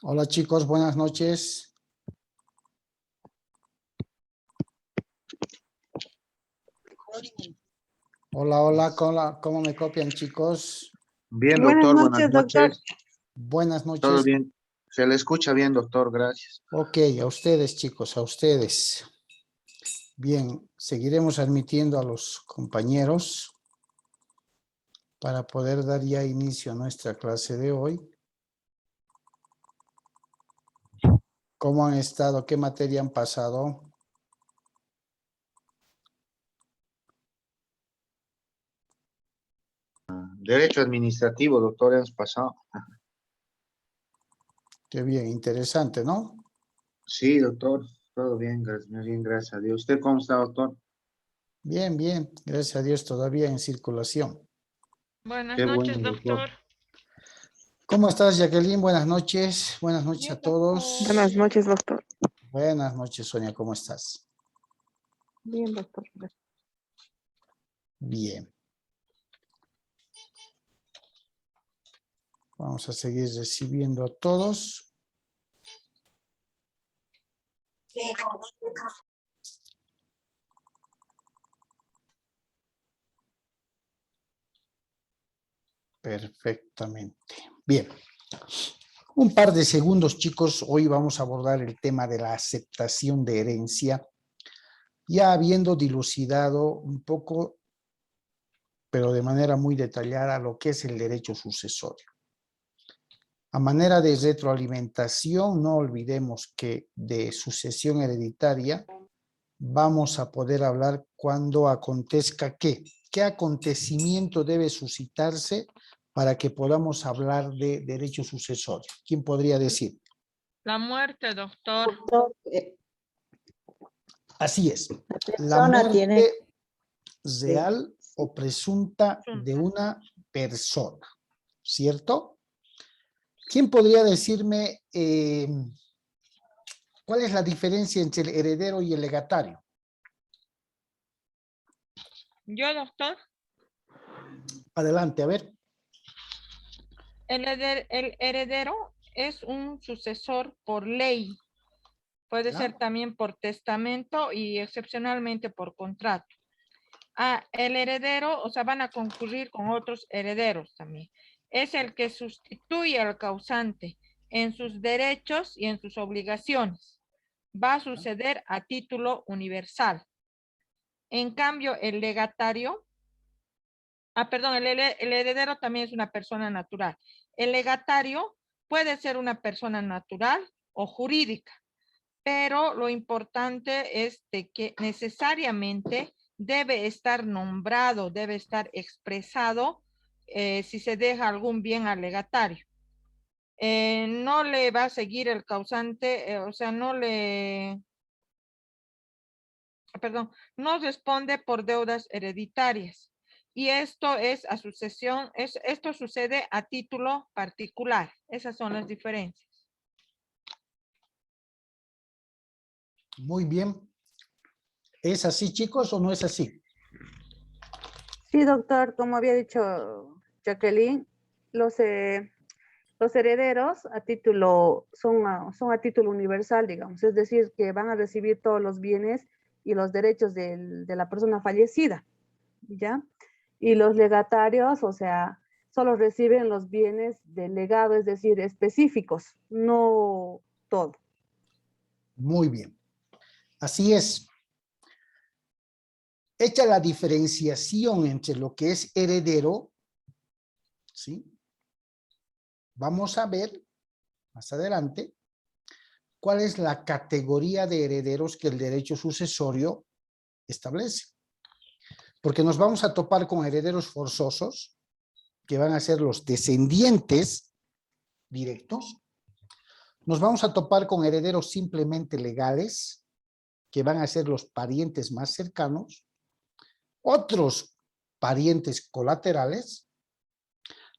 Hola chicos, buenas noches. Hola, ¿cómo me copian chicos? Bien, Buenas doctor, buenas noches, doctor. noches. Buenas Todo noches. bien. Se le escucha bien, doctor, gracias. Ok, a ustedes chicos, a ustedes. Bien, seguiremos admitiendo a los compañeros para poder dar ya inicio a nuestra clase de hoy. ¿Cómo han estado? ¿Qué materia han pasado? Derecho administrativo, doctor, hemos pasado. Qué bien, interesante, ¿no? Sí, doctor, todo bien, gracias a Dios. ¿Usted cómo está, doctor? Bien, gracias a Dios todavía en circulación. Buenas Qué noches, bueno, doctor. ¿Cómo estás, Jacqueline? Buenas noches Bien, a todos. doctor. Buenas noches, doctor. Buenas noches, Sonia, ¿cómo estás? Bien, doctor. Bien. Vamos a seguir recibiendo a todos. Perfectamente. Bien. Un par de segundos, chicos. Hoy vamos a abordar el tema de la aceptación de herencia, ya habiendo dilucidado un poco, pero de manera muy detallada, lo que es el derecho sucesorio. A manera de retroalimentación, no olvidemos que de sucesión hereditaria vamos a poder hablar cuando acontezca qué acontecimiento debe suscitarse para que podamos hablar de derecho sucesorio. ¿Quién podría decir? La muerte, doctor. Doctor, Así es. la La persona tiene muerte real o presunta de una persona, ¿cierto? ¿Quién podría decirme cuál es la diferencia entre el heredero y el legatario? Yo, doctor. Adelante, a ver. El heredero es un sucesor por ley. Puede ¿Ya? ser también por testamento y excepcionalmente por contrato. El heredero, o sea, van a concurrir con otros herederos también. Es el que sustituye al causante en sus derechos y en sus obligaciones. Va a suceder a título universal. En cambio, el legatario, perdón, el heredero también es una persona natural. El legatario puede ser una persona natural o jurídica, pero lo importante es de que necesariamente debe estar nombrado, debe estar expresado si se deja algún bien al legatario. No le va a seguir el causante, o sea, no responde por deudas hereditarias. Y esto es a sucesión, esto sucede a título particular. Esas son las diferencias. Muy bien. ¿Es así, chicos, o no es así? Sí, doctor, como había dicho Jacqueline, los herederos son a título universal, digamos, es decir, que van a recibir todos los bienes y los derechos de la persona fallecida, ¿ya? Y los legatarios, o sea, solo reciben los bienes del legado, es decir, específicos, no todo. Muy bien. Así es. Hecha la diferenciación entre lo que es heredero, ¿sí? Vamos a ver más adelante cuál es la categoría de herederos que el derecho sucesorio establece. Porque nos vamos a topar con herederos forzosos, que van a ser los descendientes directos. Nos vamos a topar con herederos simplemente legales, que van a ser los parientes más cercanos. Otros parientes colaterales.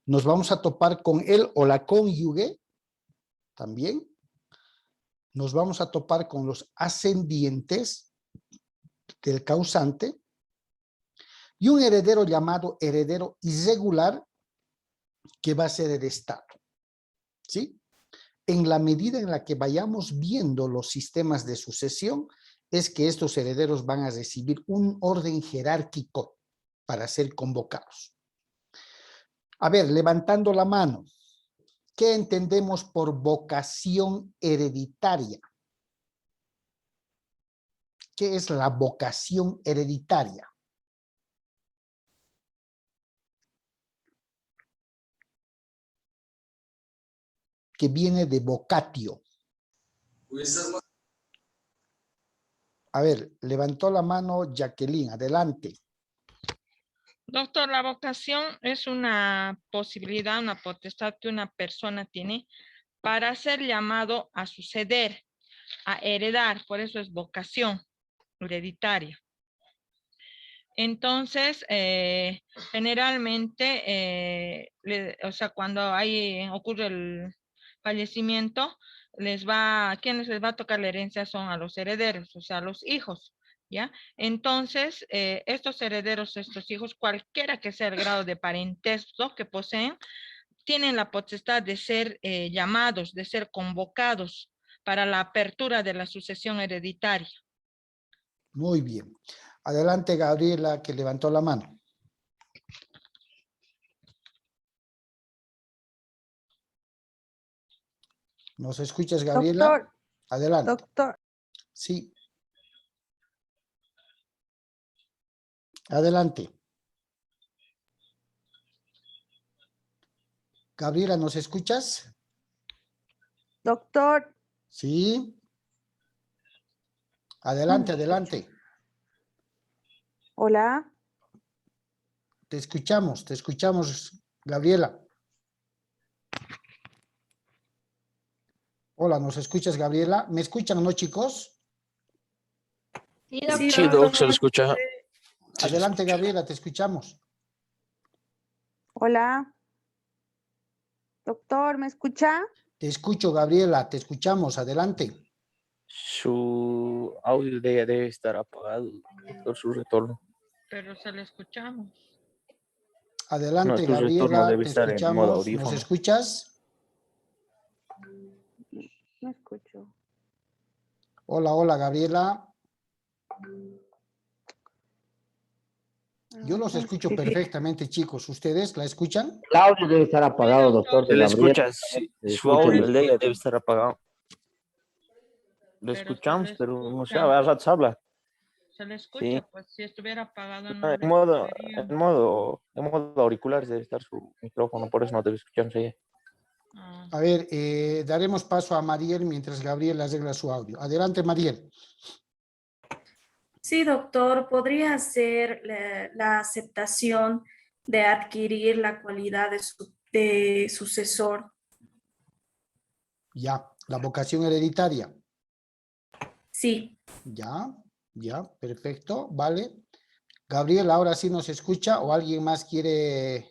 Nos vamos a topar con él o la cónyuge también. Nos vamos a topar con los ascendientes del causante y un heredero llamado heredero irregular que va a ser el Estado. ¿Sí? En la medida en la que vayamos viendo los sistemas de sucesión, es que estos herederos van a recibir un orden jerárquico para ser convocados. A ver, levantando la mano, ¿qué entendemos por vocación hereditaria? ¿Qué es la vocación hereditaria? Que viene de vocatio. A ver, levantó la mano Jacqueline, adelante. Doctor, la vocación es una posibilidad, una potestad que una persona tiene para ser llamado a suceder, a heredar, por eso es vocación hereditaria. Entonces, generalmente, o sea, cuando ocurre el fallecimiento, quienes les va a tocar la herencia son a los herederos, o sea, a los hijos, ¿ya? Entonces, estos herederos, estos hijos, cualquiera que sea el grado de parentesco que poseen, tienen la potestad de ser llamados, de ser convocados para la apertura de la sucesión hereditaria. Muy bien. Adelante, Gabriela, que levantó la mano. ¿Nos escuchas, Gabriela? Doctor, Adelante. doctor, Sí. Adelante. Gabriela, ¿nos escuchas? doctor. Sí. Adelante, adelante. Hola. Te escuchamos, Gabriela. Hola, ¿nos escuchas, Gabriela? ¿Me escuchan o no, chicos? Sí, Doc, se lo escucha. Adelante, Gabriela, te escuchamos. Hola. Doctor, ¿me escucha? Te escucho, Gabriela, te escuchamos. Adelante. Su audio debe estar apagado por su retorno. Pero se le escuchamos. Adelante, No, tu retorno Gabriela, debe te estar en modo escuchamos. ¿Nos audífono. escuchas? No escucho. Hola, hola, Gabriela. Yo los escucho perfectamente, chicos. ¿Ustedes la escuchan? El audio debe estar apagado, doctor. Se le escucha, Se su audio escucha. debe estar apagado. Lo escuchamos, pero no sé, a ratos habla. Se le escucha, Sí. pues si estuviera apagado no En le modo, escucharíamos. en modo auriculares debe estar su micrófono, por eso no te escuchamos ahí. Ah, A ver, daremos paso a Mariel mientras Gabriel arregla su audio. Adelante, Mariel. Sí, doctor, podría ser la aceptación de adquirir la cualidad de sucesor. Ya, la vocación hereditaria. Sí, Ya, perfecto, vale. Gabriel, ¿ahora sí nos escucha o alguien más quiere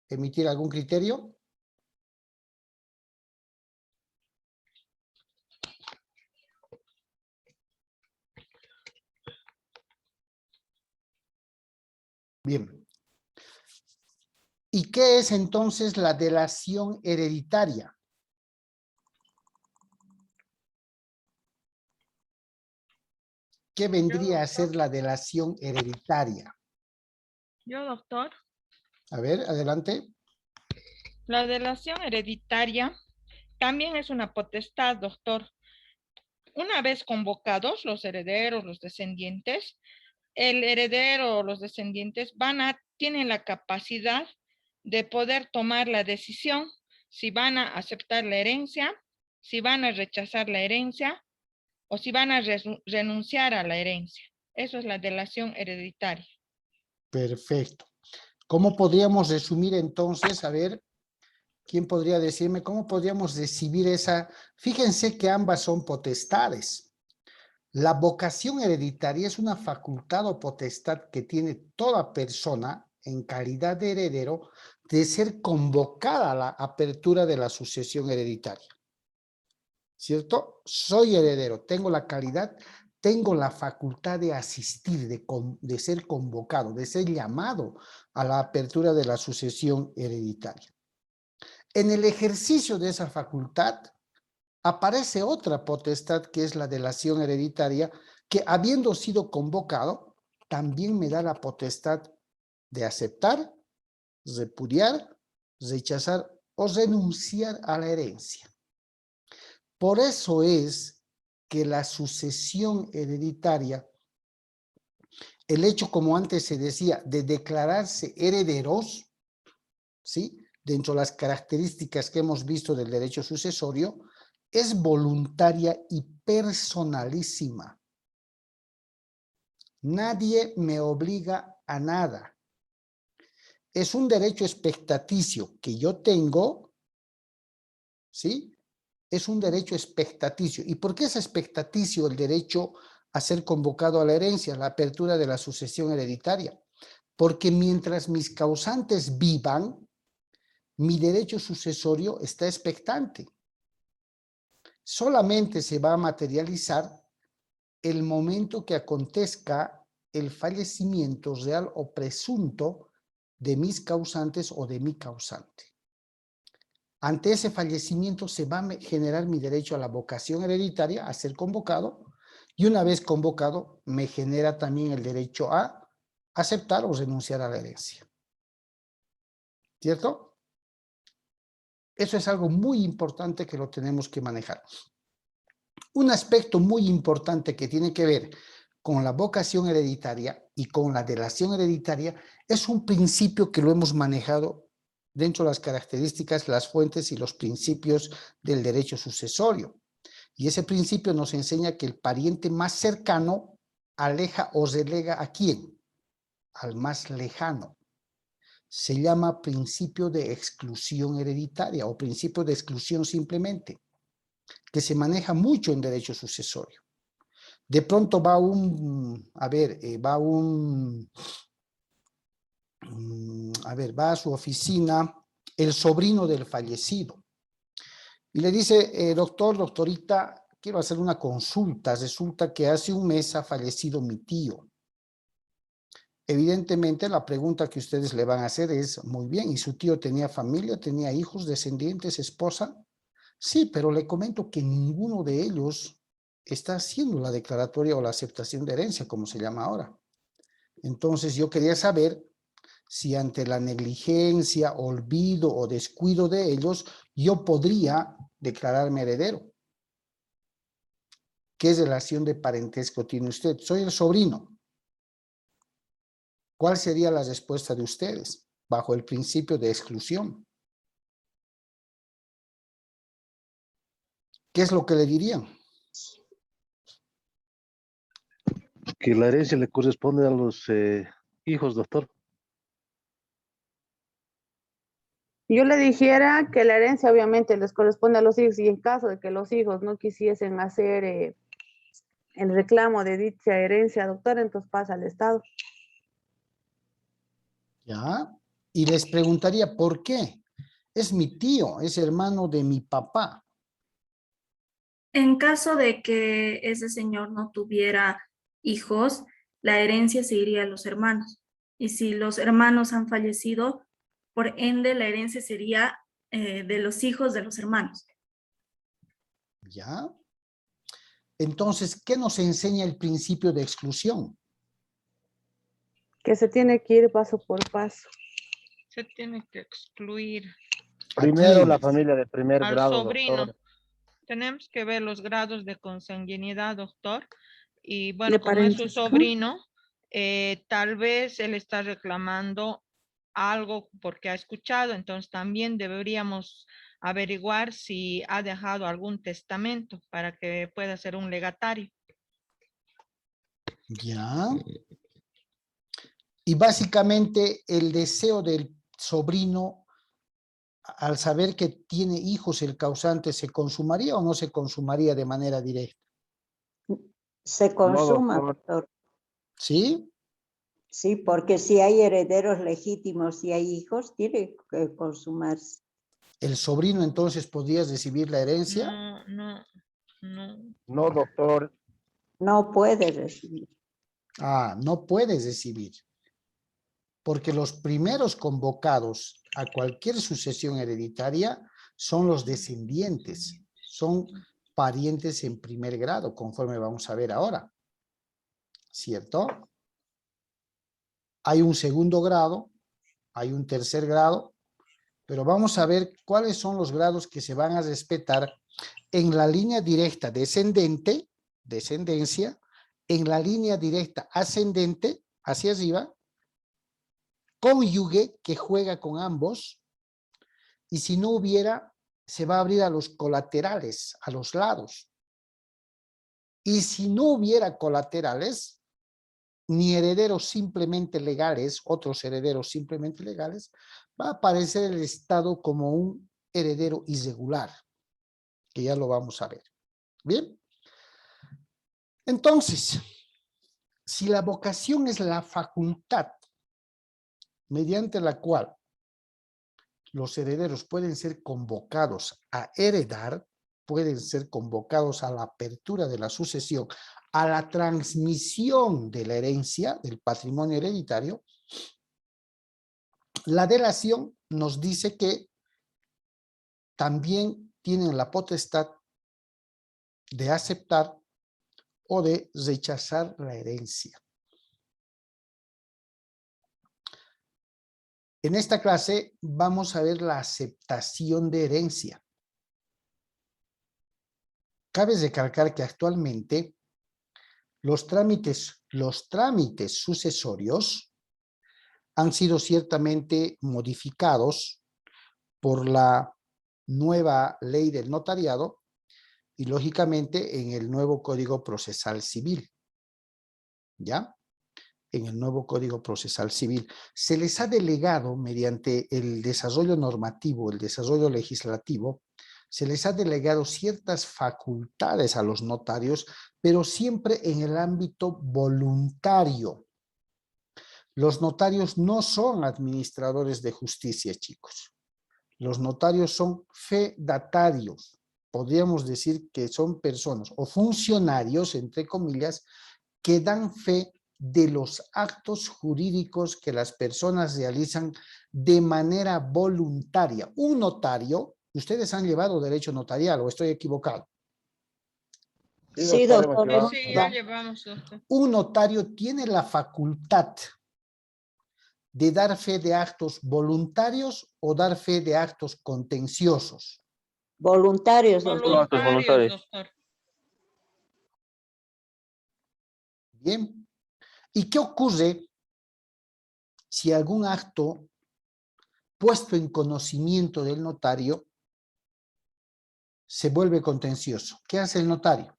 emitir algún criterio? Bien. ¿Y qué es entonces la delación hereditaria? ¿Qué vendría a ser la delación hereditaria? yo, doctor, A ver, adelante. la delación hereditaria también es una potestad, doctor. Una vez convocados los herederos, los descendientes, el heredero o los descendientes tienen la capacidad de poder tomar la decisión si van a aceptar la herencia, si van a rechazar la herencia o si van a renunciar a la herencia. Eso es la delación hereditaria. Perfecto. ¿Cómo podríamos resumir entonces? A ver, ¿quién podría decirme cómo podríamos recibir esa? Fíjense que ambas son potestades. La vocación hereditaria es una facultad o potestad que tiene toda persona en calidad de heredero de ser convocada a la apertura de la sucesión hereditaria. ¿Cierto? Soy heredero, tengo la calidad, tengo la facultad de asistir, de ser convocado, de ser llamado a la apertura de la sucesión hereditaria. En el ejercicio de esa facultad, aparece otra potestad que es la delación hereditaria, que habiendo sido convocado, también me da la potestad de aceptar, repudiar, rechazar o renunciar a la herencia. Por eso es que la sucesión hereditaria, el hecho, como antes se decía, de declararse herederos, ¿sí? Dentro de las características que hemos visto del derecho sucesorio, es voluntaria y personalísima. Nadie me obliga a nada. Es un derecho expectaticio que yo tengo, ¿sí? Es un derecho expectaticio. ¿Y por qué es expectaticio el derecho a ser convocado a la herencia, la apertura de la sucesión hereditaria? Porque mientras mis causantes vivan, mi derecho sucesorio está expectante. Solamente se va a materializar el momento que acontezca el fallecimiento real o presunto de mis causantes o de mi causante. Ante ese fallecimiento se va a generar mi derecho a la vocación hereditaria, a ser convocado, y una vez convocado me genera también el derecho a aceptar o renunciar a la herencia. ¿Cierto? Eso es algo muy importante que lo tenemos que manejar. Un aspecto muy importante que tiene que ver con la vocación hereditaria y con la delación hereditaria es un principio que lo hemos manejado dentro de las características, las fuentes y los principios del derecho sucesorio. Y ese principio nos enseña que el pariente más cercano aleja o relega ¿a quién? Al más lejano. Se llama principio de exclusión hereditaria o principio de exclusión simplemente, que se maneja mucho en derecho sucesorio. De pronto va va a su oficina el sobrino del fallecido y le dice, doctor, doctorita, quiero hacer una consulta. Resulta que hace un mes ha fallecido mi tío. Evidentemente la pregunta que ustedes le van a hacer es, muy bien, ¿y su tío tenía familia, tenía hijos, descendientes, esposa? Sí, pero le comento que ninguno de ellos está haciendo la declaratoria o la aceptación de herencia, como se llama ahora. Entonces yo quería saber si ante la negligencia, olvido o descuido de ellos, yo podría declararme heredero. ¿Qué relación de parentesco tiene usted? Soy el sobrino. ¿Cuál sería la respuesta de ustedes bajo el principio de exclusión? ¿Qué es lo que le dirían? Que la herencia le corresponde a los hijos, doctor. Yo le dijera que la herencia obviamente les corresponde a los hijos y en caso de que los hijos no quisiesen hacer el reclamo de dicha herencia, doctor, entonces pasa al Estado. ¿Ya? Y les preguntaría, ¿por qué? Es mi tío, es hermano de mi papá. En caso de que ese señor no tuviera hijos, la herencia se iría a los hermanos. Y si los hermanos han fallecido, por ende la herencia sería de los hijos de los hermanos. ¿Ya? Entonces, ¿qué nos enseña el principio de exclusión? Que se tiene que ir paso por paso. Se tiene que excluir Primero quién? la familia de primer al grado, sobrino. doctor. Tenemos que ver los grados de consanguinidad, doctor. Y De bueno, como es su parentesco. sobrino, tal vez él está reclamando algo porque ha escuchado, entonces también deberíamos averiguar si ha dejado algún testamento para que pueda ser un legatario. ¿Ya? Y básicamente el deseo del sobrino, al saber que tiene hijos, el causante, ¿se consumaría o no se consumaría de manera directa? Se consuma, doctor. doctor. ¿Sí? Sí, porque si hay herederos legítimos y hay hijos, tiene que consumarse. ¿El sobrino entonces podría recibir la herencia? No. No, doctor. No puede recibir. No puedes recibir. Porque los primeros convocados a cualquier sucesión hereditaria son los descendientes, son parientes en primer grado, conforme vamos a ver ahora. ¿Cierto? Hay un segundo grado, hay un tercer grado, pero vamos a ver cuáles son los grados que se van a respetar en la línea directa descendente, descendencia, en la línea directa ascendente, hacia arriba, cónyuge que juega con ambos, y si no hubiera, se va a abrir a los colaterales, a los lados. Y si no hubiera colaterales, ni herederos simplemente legales, otros herederos simplemente legales, va a aparecer el Estado como un heredero irregular, que ya lo vamos a ver. Bien. Entonces, si la vocación es la facultad mediante la cual los herederos pueden ser convocados a heredar, pueden ser convocados a la apertura de la sucesión, a la transmisión de la herencia, del patrimonio hereditario, la delación nos dice que también tienen la potestad de aceptar o de rechazar la herencia. En esta clase vamos a ver la aceptación de herencia. Cabe recalcar que actualmente los trámites sucesorios han sido ciertamente modificados por la nueva ley del notariado y lógicamente en el nuevo Código Procesal Civil. ¿Ya? En el nuevo Código Procesal Civil. Se les ha delegado mediante el desarrollo normativo, el desarrollo legislativo, se les ha delegado ciertas facultades a los notarios, pero siempre en el ámbito voluntario. Los notarios no son administradores de justicia, chicos. Los notarios son fedatarios. Podríamos decir que son personas o funcionarios, entre comillas, que dan fe de los actos jurídicos que las personas realizan de manera voluntaria. Un notario, ustedes han llevado derecho notarial, ¿o estoy equivocado? Sí, doctor. Sí, ya llevamos, doctor. Un notario tiene la facultad de dar fe de actos voluntarios o dar fe de actos contenciosos. Voluntarios, doctor. Voluntarios, doctor. Bien. ¿Y qué ocurre si algún acto puesto en conocimiento del notario se vuelve contencioso? ¿Qué hace el notario?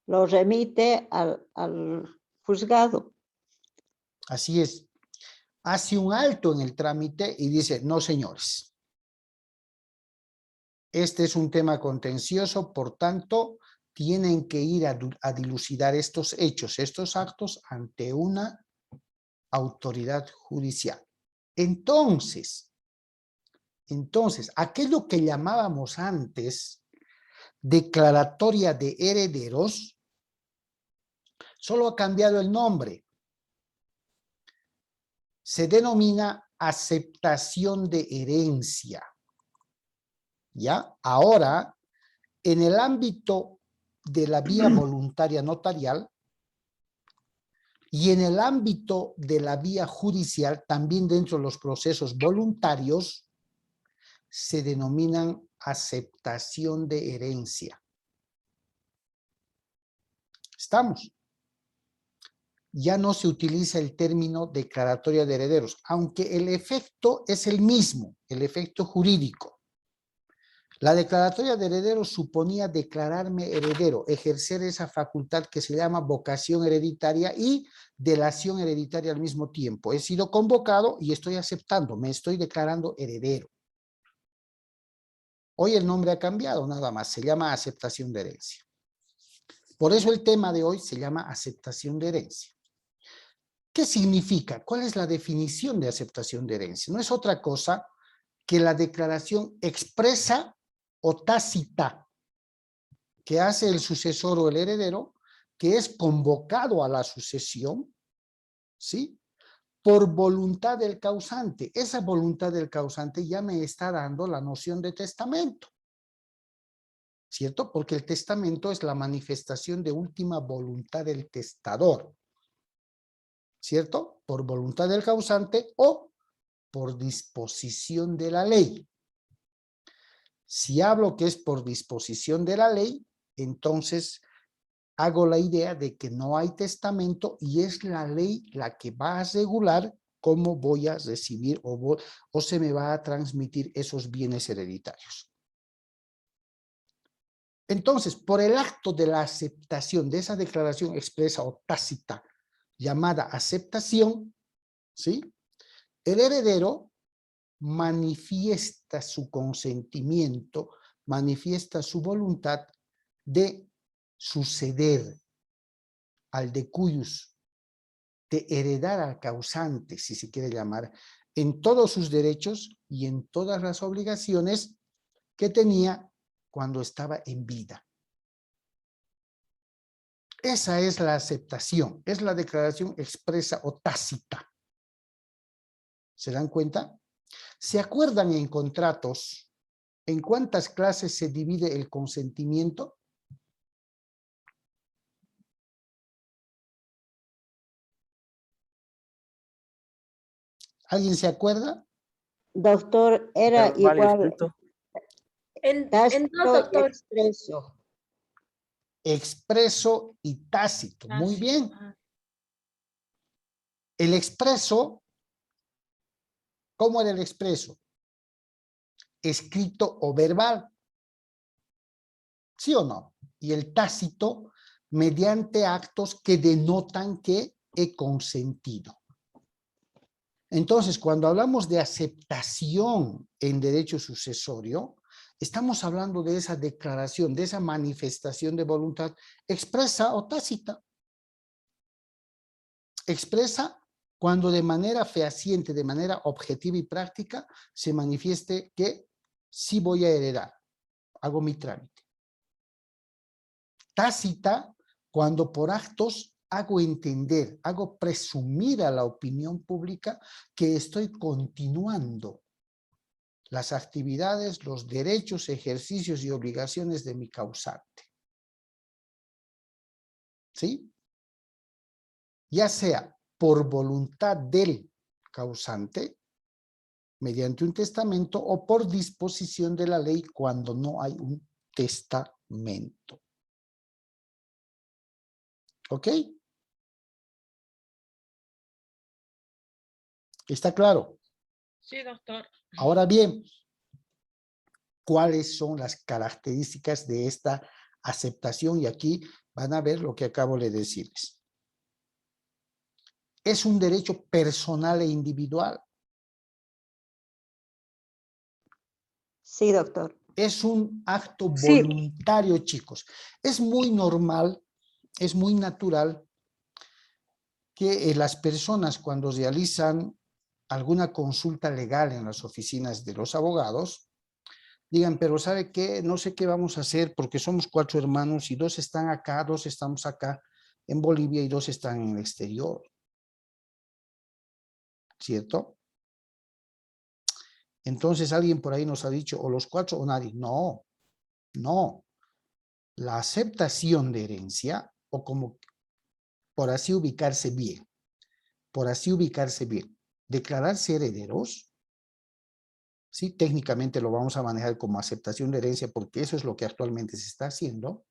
Lo remite al juzgado. Así es. Hace un alto en el trámite y dice, no señores, este es un tema contencioso, por tanto, tienen que ir a dilucidar estos hechos, estos actos ante una autoridad judicial. Entonces, aquello que llamábamos antes declaratoria de herederos, solo ha cambiado el nombre. Se denomina aceptación de herencia. ¿Ya? Ahora, en el ámbito de la vía voluntaria notarial y en el ámbito de la vía judicial, también dentro de los procesos voluntarios, se denominan aceptación de herencia. ¿Estamos? Ya no se utiliza el término declaratoria de herederos, aunque el efecto es el mismo, el efecto jurídico. La declaratoria de herederos suponía declararme heredero, ejercer esa facultad que se llama vocación hereditaria y delación hereditaria al mismo tiempo. He sido convocado y estoy aceptando, me estoy declarando heredero. Hoy el nombre ha cambiado, nada más, se llama aceptación de herencia. Por eso el tema de hoy se llama aceptación de herencia. ¿Qué significa? ¿Cuál es la definición de aceptación de herencia? No es otra cosa que la declaración expresa o tácita que hace el sucesor o el heredero, que es convocado a la sucesión, ¿sí? Por voluntad del causante. Esa voluntad del causante ya me está dando la noción de testamento. ¿cierto? Porque el testamento es la manifestación de última voluntad del testador, ¿cierto? Por voluntad del causante o por disposición de la ley. Si hablo que es por disposición de la ley, entonces hago la idea de que no hay testamento y es la ley la que va a regular cómo voy a recibir o se me va a transmitir esos bienes hereditarios. Entonces, por el acto de la aceptación de esa declaración expresa o tácita llamada aceptación, ¿sí? El heredero manifiesta su consentimiento, manifiesta su voluntad de suceder al de cuyos, de heredar al causante, si se quiere llamar, en todos sus derechos y en todas las obligaciones que tenía cuando estaba en vida. Esa es la aceptación, es la declaración expresa o tácita. ¿Se dan cuenta? ¿Se acuerdan en contratos en cuántas clases se divide el consentimiento? ¿Alguien se acuerda? Doctor, era Verbal y igual escrito. El no, tácito y doctor. expreso. Expreso y tácito. Muy bien. El expreso, ¿cómo era el expreso? Escrito o verbal. ¿Sí o no? Y el tácito, mediante actos que denotan que he consentido. Entonces, cuando hablamos de aceptación en derecho sucesorio, estamos hablando de esa declaración, de esa manifestación de voluntad expresa o tácita. Expresa cuando de manera fehaciente, de manera objetiva y práctica, se manifieste que sí voy a heredar, hago mi trámite. Tácita cuando por actos hago entender, hago presumir a la opinión pública que estoy continuando las actividades, los derechos, ejercicios y obligaciones de mi causante. ¿Sí? Ya sea por voluntad del causante, mediante un testamento, o por disposición de la ley cuando no hay un testamento. ¿Ok? ¿Está claro? Sí, doctor. Ahora bien, ¿cuáles son las características de esta aceptación? Y aquí van a ver lo que acabo de decirles. Es un derecho personal e individual. Sí, doctor. Es un acto Sí. voluntario, chicos. Es muy normal, es muy natural que las personas cuando realizan alguna consulta legal en las oficinas de los abogados, digan, pero ¿sabe qué? No sé qué vamos a hacer porque somos 4 hermanos y 2 están acá, 2 estamos acá en Bolivia y 2 están en el exterior. ¿Cierto? Entonces alguien por ahí nos ha dicho, o los 4 o nadie. No, no. La aceptación de herencia, o como por así ubicarse bien, declararse herederos, ¿sí? Técnicamente lo vamos a manejar como aceptación de herencia porque eso es lo que actualmente se está haciendo.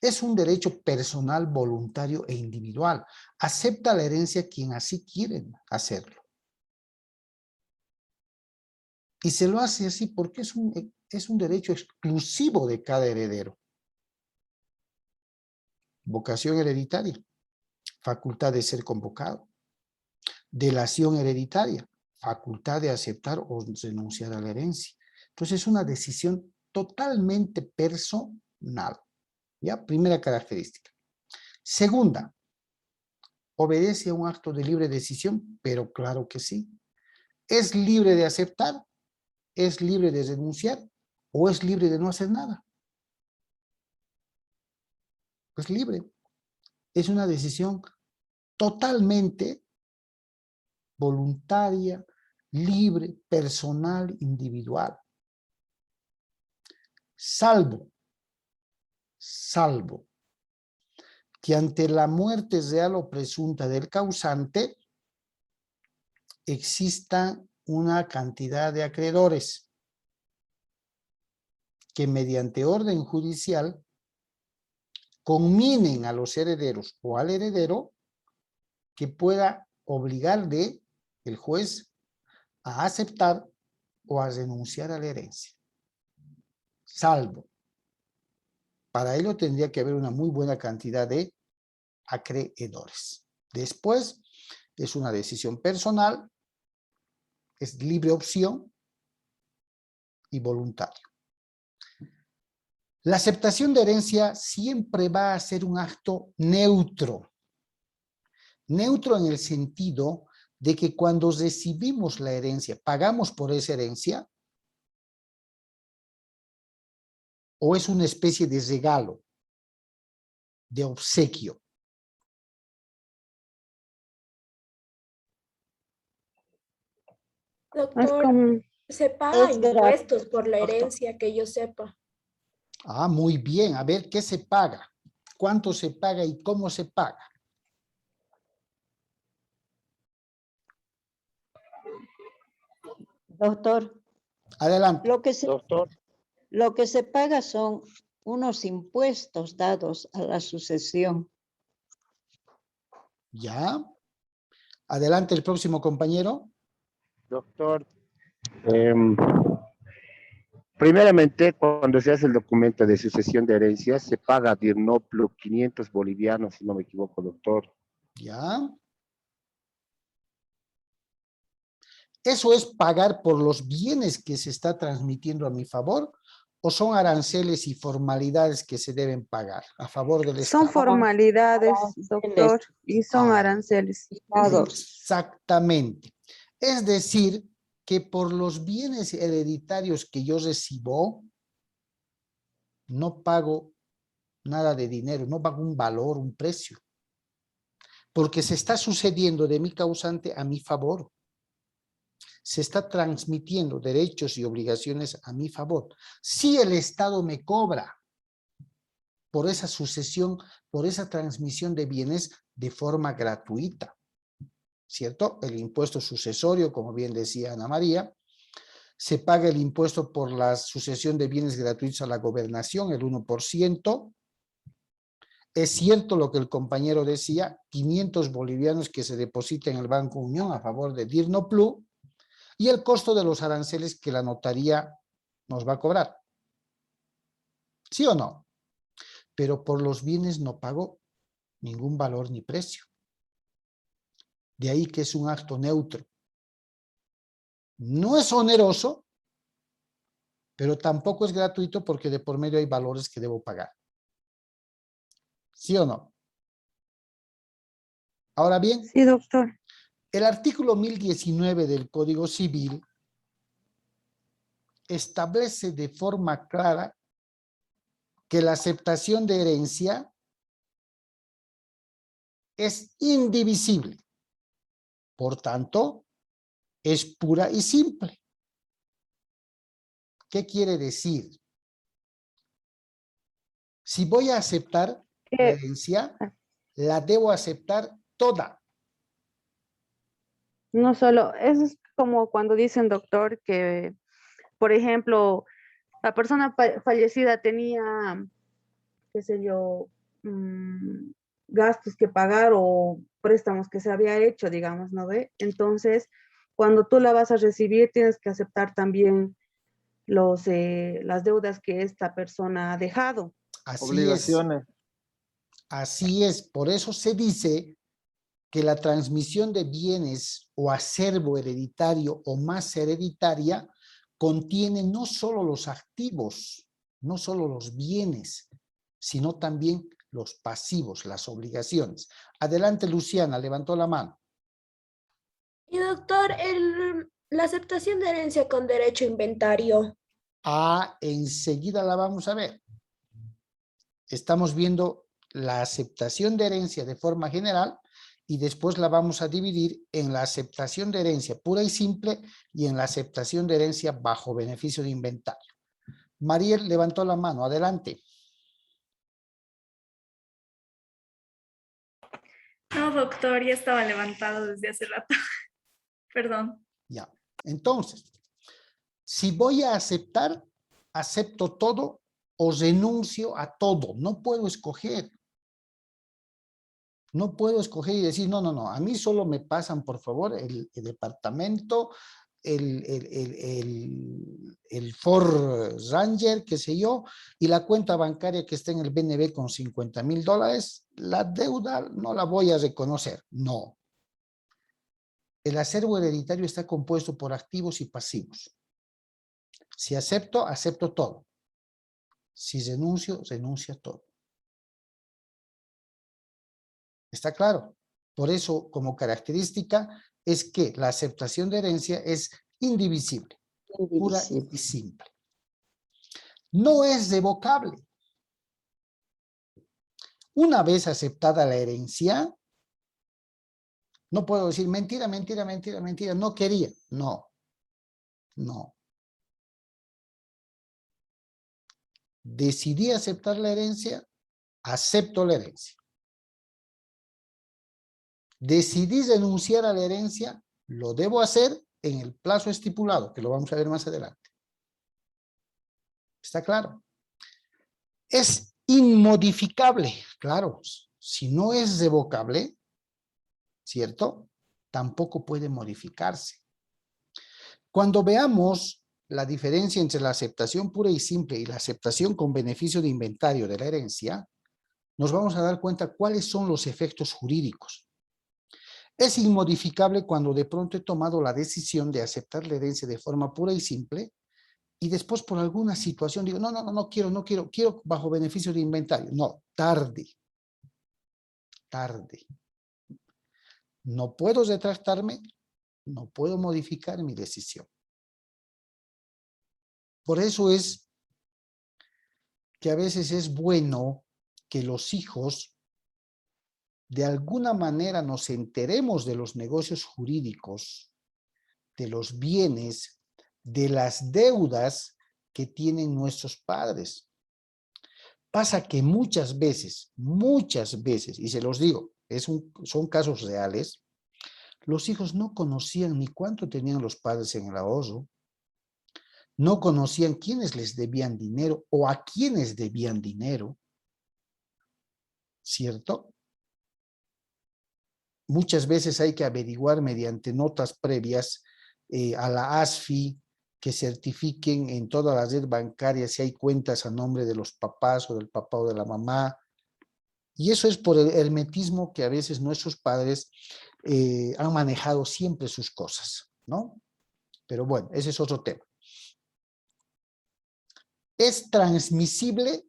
Es un derecho personal, voluntario e individual. Acepta la herencia quien así quiere hacerlo. Y se lo hace así porque es un derecho exclusivo de cada heredero. Vocación hereditaria, facultad de ser convocado. Delación hereditaria, facultad de aceptar o renunciar a la herencia. Entonces es una decisión totalmente personal. ¿Ya? Primera característica. Segunda, obedece a un acto de libre decisión, pero claro que sí. ¿Es libre de aceptar? ¿Es libre de renunciar? ¿O es libre de no hacer nada? Pues libre. Es una decisión totalmente voluntaria, libre, personal, individual. Salvo salvo que ante la muerte real o presunta del causante exista una cantidad de acreedores que mediante orden judicial conminen a los herederos o al heredero que pueda obligarle el juez a aceptar o a renunciar a la herencia. Salvo. Para ello tendría que haber una muy buena cantidad de acreedores. Después es una decisión personal, es libre opción y voluntario. La aceptación de herencia siempre va a ser un acto neutro. Neutro en el sentido de que cuando recibimos la herencia, ¿pagamos por esa herencia? ¿O es una especie de regalo, de obsequio? Es Doctor, como, se paga Es gratis. impuestos por la Doctor. herencia, que yo sepa. Ah, muy bien. A ver, ¿qué se paga? ¿Cuánto se paga y cómo se paga? Doctor, Adelante. Doctor, lo que se paga son unos impuestos dados a la sucesión. Ya. Adelante el próximo compañero. Doctor, primeramente, cuando se hace el documento de sucesión de herencias, se paga DIRNOPLU 500 bolivianos, si no me equivoco, doctor. Ya. ¿Eso es pagar por los bienes que se está transmitiendo a mi favor o son aranceles y formalidades que se deben pagar a favor del Estado? son formalidades, doctor, y son Ah. aranceles. Exactamente. Es decir, que por los bienes hereditarios que yo recibo, no pago nada de dinero, no pago un valor, un precio. Porque se está sucediendo de mi causante a mi favor. Se está transmitiendo derechos y obligaciones a mi favor. Si el Estado me cobra por esa sucesión, por esa transmisión de bienes de forma gratuita, ¿cierto? El impuesto sucesorio, como bien decía Ana María, se paga el impuesto por la sucesión de bienes gratuitos a la gobernación, el 1%. Es cierto lo que el compañero decía, 500 bolivianos que se depositan en el Banco Unión a favor de DIRNOPLU, y el costo de los aranceles que la notaría nos va a cobrar. ¿Sí o no? Pero por los bienes no pago ningún valor ni precio. De ahí que es un acto neutro. No es oneroso, pero tampoco es gratuito porque de por medio hay valores que debo pagar. ¿Sí o no? Ahora bien, Sí, doctor. el artículo 1019 del Código Civil establece de forma clara que la aceptación de herencia es indivisible. Por tanto, es pura y simple. ¿Qué quiere decir? Si voy a aceptar la herencia, la debo aceptar toda. No solo, eso es como cuando dicen, doctor, que, por ejemplo, la persona fallecida tenía, qué sé yo, gastos que pagar o préstamos que se había hecho, digamos, ¿no ve? Entonces, cuando tú la vas a recibir, tienes que aceptar también las deudas que esta persona ha dejado. Así obligaciones. es. Así es. Por eso se dice que la transmisión de bienes o acervo hereditario o masa hereditaria contiene no solo los activos, no solo los bienes, sino también los pasivos, las obligaciones. Adelante, Luciana, levantó la mano. Y doctor, la aceptación de herencia con derecho a inventario. Ah, enseguida la vamos a ver. Estamos viendo la aceptación de herencia de forma general y después la vamos a dividir en la aceptación de herencia pura y simple y en la aceptación de herencia bajo beneficio de inventario. Mariel levantó la mano, adelante. No, doctor, ya estaba levantado desde hace rato. Perdón. Ya. Entonces, si voy a aceptar, acepto todo o renuncio a todo. No puedo escoger. No puedo escoger y decir, no, a mí solo me pasan, por favor, el departamento, el Ford Ranger, qué sé yo, y la cuenta bancaria que está en el BNB con $50,000, la deuda no la voy a reconocer. No. El acervo hereditario está compuesto por activos y pasivos. Si acepto, acepto todo. Si renuncio, renuncio a todo. ¿Está claro? Por eso, como característica, es que la aceptación de herencia es indivisible, pura y simple. No es revocable. Una vez aceptada la herencia, no puedo decir mentira, no quería. No. Decidí aceptar la herencia, acepto la herencia. Decidí renunciar a la herencia, lo debo hacer en el plazo estipulado, que lo vamos a ver más adelante. ¿Está claro? Es inmodificable, claro. Si no es revocable, ¿cierto? Tampoco puede modificarse. Cuando veamos la diferencia entre la aceptación pura y simple y la aceptación con beneficio de inventario de la herencia, nos vamos a dar cuenta cuáles son los efectos jurídicos. Es inmodificable cuando de pronto he tomado la decisión de aceptar la herencia de forma pura y simple y después por alguna situación digo, no quiero bajo beneficio de inventario. No, tarde. No puedo retractarme, no puedo modificar mi decisión. Por eso es que a veces es bueno que los hijos de alguna manera nos enteremos de los negocios jurídicos, de los bienes, de las deudas que tienen nuestros padres. Pasa que muchas veces, y se los digo, son casos reales, los hijos no conocían ni cuánto tenían los padres en el ahorro, no conocían quiénes les debían dinero o a quiénes debían dinero, ¿cierto? Muchas veces hay que averiguar mediante notas previas a la ASFI que certifiquen en toda la red bancaria si hay cuentas a nombre de los papás o del papá o de la mamá. Y eso es por el hermetismo que a veces nuestros padres han manejado siempre sus cosas, ¿no? Pero bueno, ese es otro tema. ¿Es transmisible?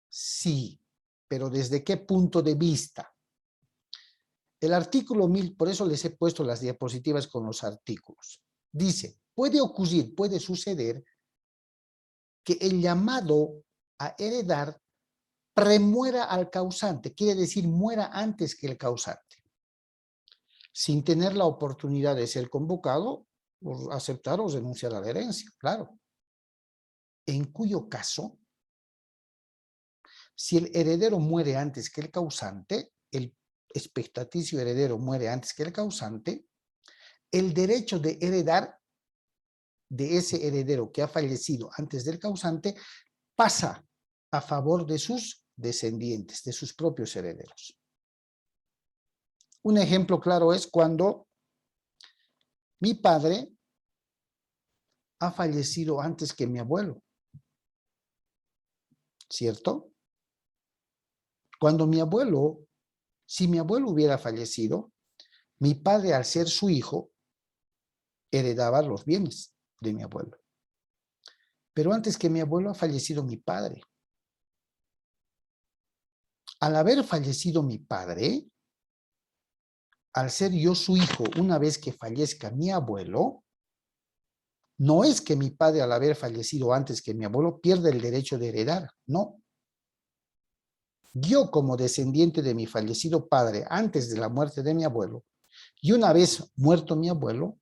Sí, pero ¿desde qué punto de vista? El artículo 1000, por eso les he puesto las diapositivas con los artículos. Dice, puede ocurrir, puede suceder que el llamado a heredar premuera al causante, quiere decir muera antes que el causante, sin tener la oportunidad de ser convocado, o aceptar o renunciar a la herencia, claro. En cuyo caso, si el heredero muere antes que el causante, el expectaticio heredero muere antes que el causante, el derecho de heredar de ese heredero que ha fallecido antes del causante pasa a favor de sus descendientes, de sus propios herederos. Un ejemplo claro es cuando mi padre ha fallecido antes que mi abuelo, ¿cierto? Cuando si mi abuelo hubiera fallecido, mi padre, al ser su hijo, heredaba los bienes de mi abuelo. Pero antes que mi abuelo ha fallecido mi padre. Al haber fallecido mi padre, al ser yo su hijo, una vez que fallezca mi abuelo, no es que mi padre, al haber fallecido antes que mi abuelo, pierda el derecho de heredar, no. Yo, como descendiente de mi fallecido padre antes de la muerte de mi abuelo, y una vez muerto mi abuelo,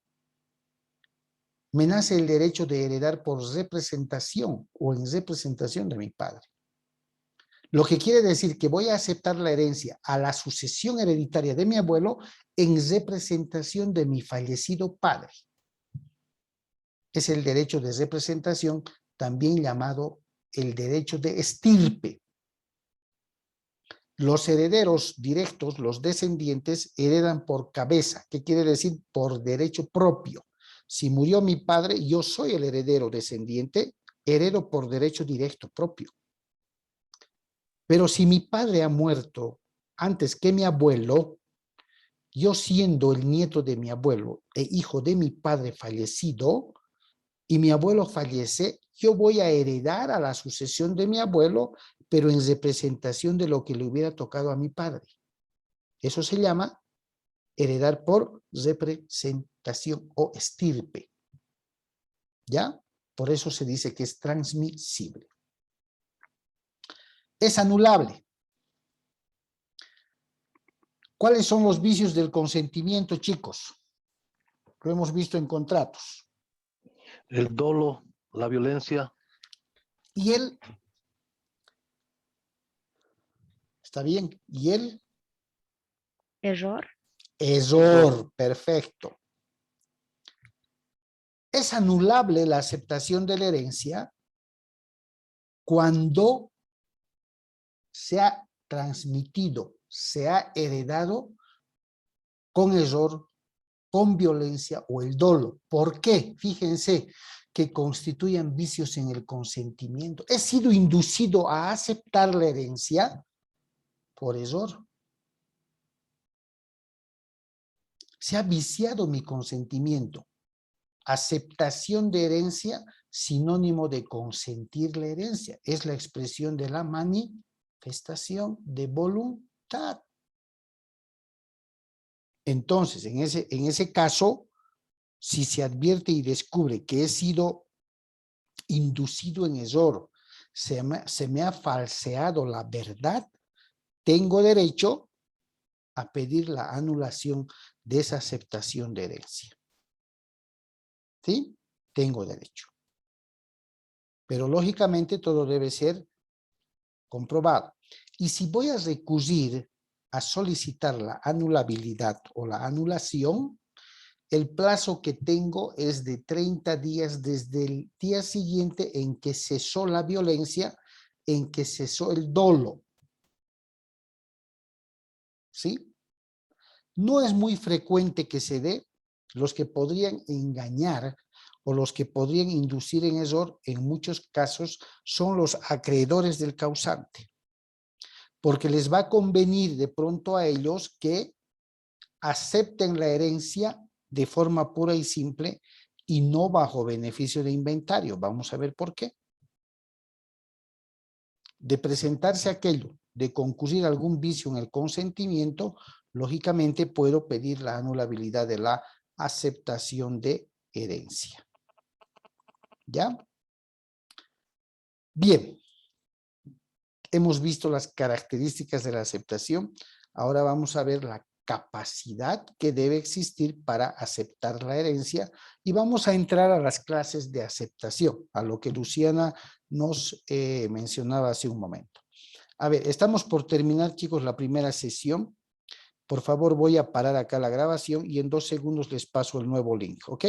me nace el derecho de heredar por representación o en representación de mi padre. Lo que quiere decir que voy a aceptar la herencia a la sucesión hereditaria de mi abuelo en representación de mi fallecido padre. Es el derecho de representación, también llamado el derecho de estirpe. Los herederos directos, los descendientes, heredan por cabeza. ¿Qué quiere decir? Por derecho propio. Si murió mi padre, yo soy el heredero descendiente, heredo por derecho directo propio. Pero si mi padre ha muerto antes que mi abuelo, yo siendo el nieto de mi abuelo e hijo de mi padre fallecido, y mi abuelo fallece, yo voy a heredar a la sucesión de mi abuelo, pero en representación de lo que le hubiera tocado a mi padre. Eso se llama heredar por representación o estirpe. ¿Ya? Por eso se dice que es transmisible. Es anulable. ¿Cuáles son los vicios del consentimiento, chicos? Lo hemos visto en contratos. El dolo, la violencia. Y el... ¿Está bien? ¿Y el? Error. Error, perfecto. Es anulable la aceptación de la herencia cuando se ha transmitido, se ha heredado con error, con violencia o el dolo. ¿Por qué? Fíjense que constituyen vicios en el consentimiento. He sido inducido a aceptar la herencia por error. Se ha viciado mi consentimiento. Aceptación de herencia, sinónimo de consentir la herencia. Es la expresión de la manifestación de voluntad. Entonces, en ese caso, si se advierte y descubre que he sido inducido en error, se me ha falseado la verdad, tengo derecho a pedir la anulación de esa aceptación de herencia. ¿Sí? Tengo derecho. Pero lógicamente todo debe ser comprobado. Y si voy a recurrir a solicitar la anulabilidad o la anulación, el plazo que tengo es de 30 días desde el día siguiente en que cesó la violencia, en que cesó el dolo. ¿Sí? No es muy frecuente que se dé. Los que podrían engañar o los que podrían inducir en error, en muchos casos, son los acreedores del causante. Porque les va a convenir de pronto a ellos que acepten la herencia de forma pura y simple y no bajo beneficio de inventario. Vamos a ver por qué. De presentarse aquello, de concurrir algún vicio en el consentimiento, lógicamente puedo pedir la anulabilidad de la aceptación de herencia. ¿Ya? Bien. Hemos visto las características de la aceptación. Ahora vamos a ver la capacidad que debe existir para aceptar la herencia y vamos a entrar a las clases de aceptación, a lo que Luciana nos mencionaba hace un momento. A ver, estamos por terminar, chicos, la primera sesión. Por favor, voy a parar acá la grabación y en 2 segundos les paso el nuevo link, ¿ok?